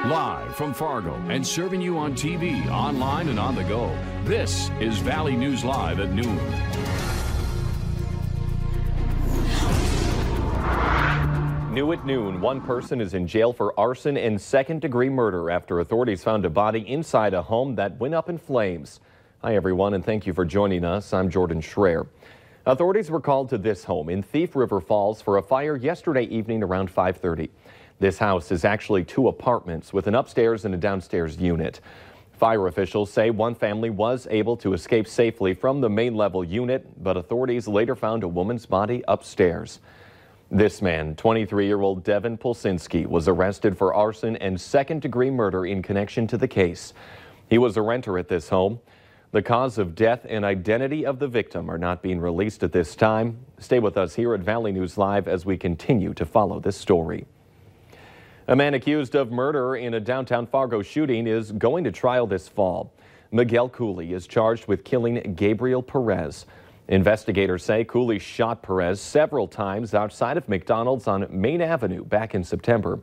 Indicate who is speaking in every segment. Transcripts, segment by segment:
Speaker 1: Live from Fargo and serving you on TV, online, and on the go. This is Valley News Live at noon.
Speaker 2: New at noon, one person is in jail for arson and second-degree murder after authorities found a body inside a home that went up in flames. Hi, everyone, and thank you for joining us. I'm Jordan Schreier. Authorities were called to this home in Thief River Falls for a fire yesterday evening around 5:30. This house is actually two apartments with an upstairs and a downstairs unit. Fire officials say one family was able to escape safely from the main level unit, but authorities later found a woman's body upstairs. This man, 23-year-old Devin Polsinski, was arrested for arson and second-degree murder in connection to the case. He was a renter at this home. The cause of death and identity of the victim are not being released at this time. Stay with us here at Valley News Live as we continue to follow this story. A man accused of murder in a downtown Fargo shooting is going to trial this fall. Miguel Cooley is charged with killing Gabriel Perez. Investigators say Cooley shot Perez several times outside of McDonald's on Main Avenue back in September.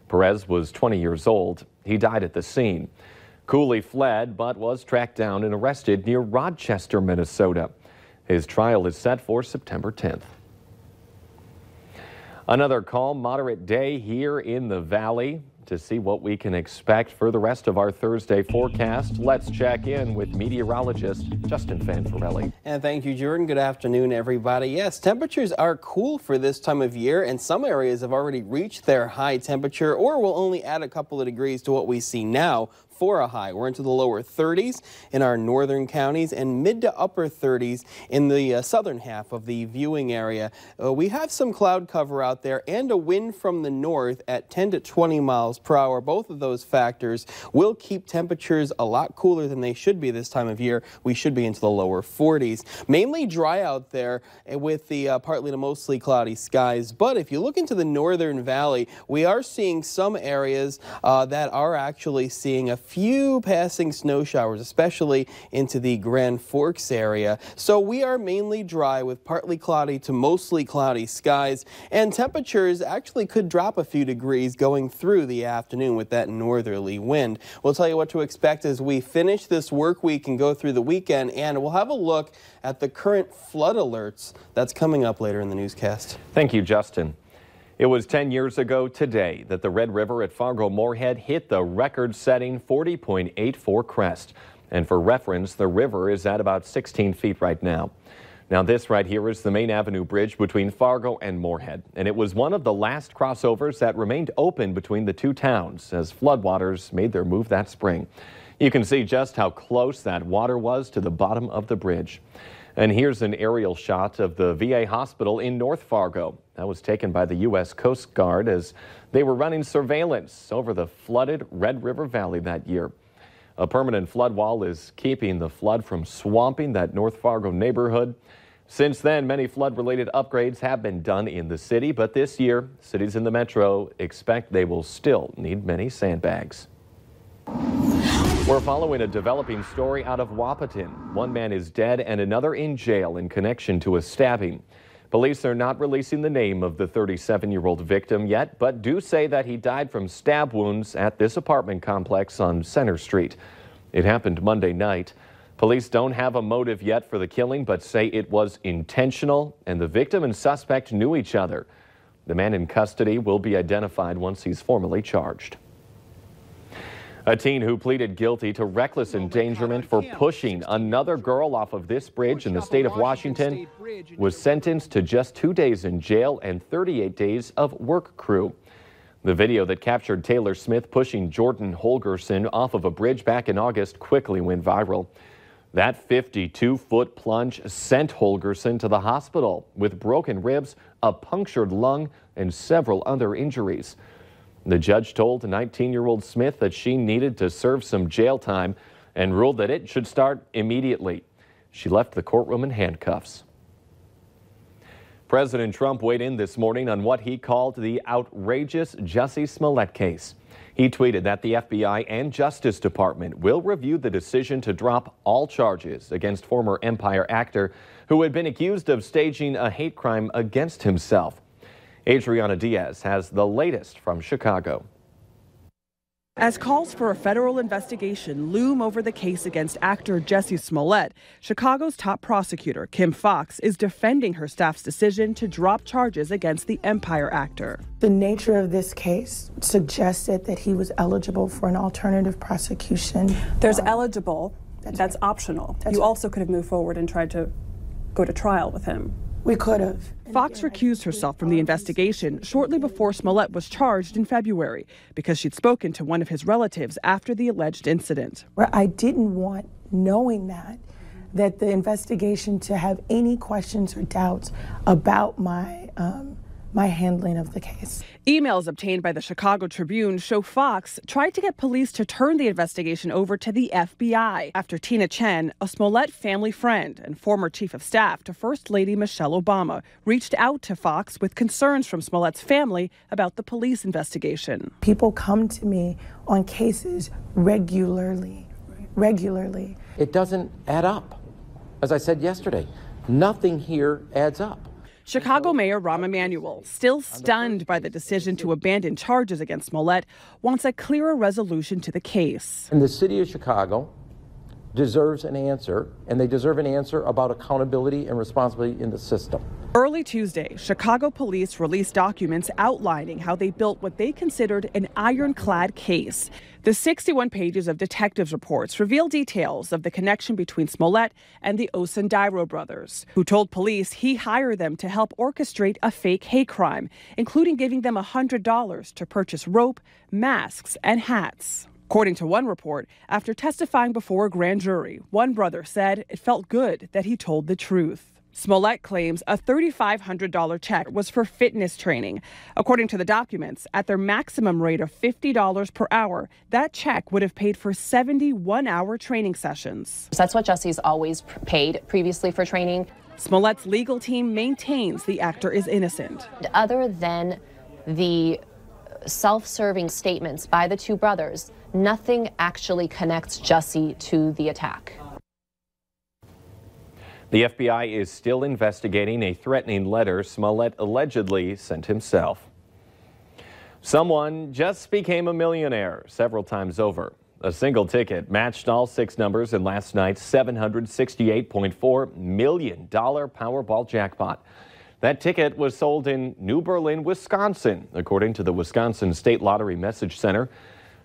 Speaker 2: Perez was 20 years old. He died at the scene. Cooley fled but was tracked down and arrested near Rochester, Minnesota. His trial is set for September 10th. Another calm, moderate day here in the valley. To see what we can expect for the rest of our Thursday forecast, let's check in with meteorologist Justin Fanfarelli.
Speaker 3: And thank you, Jordan. Good afternoon, everybody. Yes, temperatures are cool for this time of year, and some areas have already reached their high temperature or will only add a couple of degrees to what we see now for a high. We're into the lower 30s in our northern counties and mid to upper 30s in the southern half of the viewing area. We have some cloud cover out there and a wind from the north at 10 to 20 miles per hour. Both of those factors will keep temperatures a lot cooler than they should be this time of year. We should be into the lower 40s. Mainly dry out there with the partly to mostly cloudy skies. But if you look into the northern valley, we are seeing some areas that are actually seeing a few passing snow showers, especially into the Grand Forks area. So we are mainly dry with partly cloudy to mostly cloudy skies, and temperatures actually could drop a few degrees going through the afternoon with that northerly wind. We'll tell you what to expect as we finish this work week and go through the weekend, and we'll have a look at the current flood alerts that's coming up later in the newscast.
Speaker 2: Thank you, Justin. It was 10 years ago today that the Red River at Fargo-Moorhead hit the record-setting 40.84 crest. And for reference, the river is at about 16 feet right now. Now, this right here is the Main Avenue Bridge between Fargo and Moorhead, and it was one of the last crossovers that remained open between the two towns as floodwaters made their move that spring. You can see just how close that water was to the bottom of the bridge. And here's an aerial shot of the VA hospital in North Fargo. That was taken by the U.S. Coast Guard as they were running surveillance over the flooded Red River Valley that year. A permanent flood wall is keeping the flood from swamping that North Fargo neighborhood. Since then, many flood-related upgrades have been done in the city, but this year, cities in the metro expect they will still need many sandbags. We're following a developing story out of Wahpeton. One man is dead and another in jail in connection to a stabbing. Police are not releasing the name of the 37-year-old victim yet, but do say that he died from stab wounds at this apartment complex on Center Street. It happened Monday night. Police don't have a motive yet for the killing, but say it was intentional and the victim and suspect knew each other. The man in custody will be identified once he's formally charged. A teen who pleaded guilty to reckless endangerment for pushing another girl off of this bridge in the state of Washington was sentenced to just 2 days in jail and 38 days of work crew. The video that captured Taylor Smith pushing Jordan Holgerson off of a bridge back in August quickly went viral. That 52-foot plunge sent Holgerson to the hospital with broken ribs, a punctured lung, and several other injuries. The judge told 19-year-old Smith that she needed to serve some jail time and ruled that it should start immediately. She left the courtroom in handcuffs. President Trump weighed in this morning on what he called the outrageous Jussie Smollett case. He tweeted that the FBI and Justice Department will review the decision to drop all charges against former Empire actor who had been accused of staging a hate crime against himself. Adriana Diaz has the latest from Chicago.
Speaker 4: As calls for a federal investigation loom over the case against actor Jussie Smollett, Chicago's top prosecutor, Kim Foxx, is defending her staff's decision to drop charges against the Empire actor.
Speaker 5: The nature of this case suggested that he was eligible for an alternative prosecution.
Speaker 6: There's eligible, that's optional. You also could have moved forward and tried to go to trial with him.
Speaker 5: We could have.
Speaker 4: Foxx recused herself from the investigation shortly before Smollett was charged in February because she'd spoken to one of his relatives after the alleged incident.
Speaker 5: Where I didn't want, knowing that the investigation to have any questions or doubts about my handling of the case.
Speaker 4: Emails obtained by the Chicago Tribune show Foxx tried to get police to turn the investigation over to the FBI after Tina Chen, a Smollett family friend and former chief of staff to First Lady Michelle Obama, reached out to Foxx with concerns from Smollett's family about the police investigation.
Speaker 5: People come to me on cases regularly.
Speaker 7: It doesn't add up. As I said yesterday, nothing here adds up.
Speaker 4: Chicago Mayor Rahm Emanuel, still stunned by the decision to abandon charges against Smollett, wants a clearer resolution to the case.
Speaker 7: And the city of Chicago deserves an answer, and they deserve an answer about accountability and responsibility in the system.
Speaker 4: Early Tuesday, Chicago police released documents outlining how they built what they considered an ironclad case. The 61 pages of detectives' reports reveal details of the connection between Smollett and the Osundairo brothers, who told police he hired them to help orchestrate a fake hate crime, including giving them $100 to purchase rope, masks, and hats. According to one report, after testifying before a grand jury, one brother said it felt good that he told the truth. Smollett claims a $3,500 check was for fitness training. According to the documents, at their maximum rate of $50 per hour, that check would have paid for 71-hour training sessions.
Speaker 8: That's what Jussie's always paid previously for training.
Speaker 4: Smollett's legal team maintains the actor is innocent.
Speaker 8: Other than the self-serving statements by the two brothers, nothing actually connects Jussie to the attack.
Speaker 2: The FBI is still investigating a threatening letter Smollett allegedly sent himself. Someone just became a millionaire several times over. A single ticket matched all 6 numbers in last night's $768.4 million Powerball jackpot. That ticket was sold in New Berlin, Wisconsin, according to the Wisconsin State Lottery Message Center.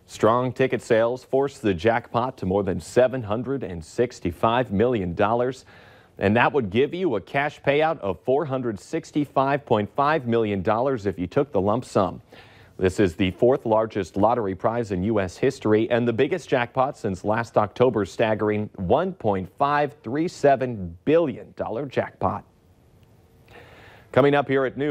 Speaker 2: Strong ticket sales forced the jackpot to more than $765 million. And that would give you a cash payout of $465.5 million if you took the lump sum. This is the 4th largest lottery prize in U.S. history and the biggest jackpot since last October's staggering $1.537 billion jackpot. Coming up here at noon.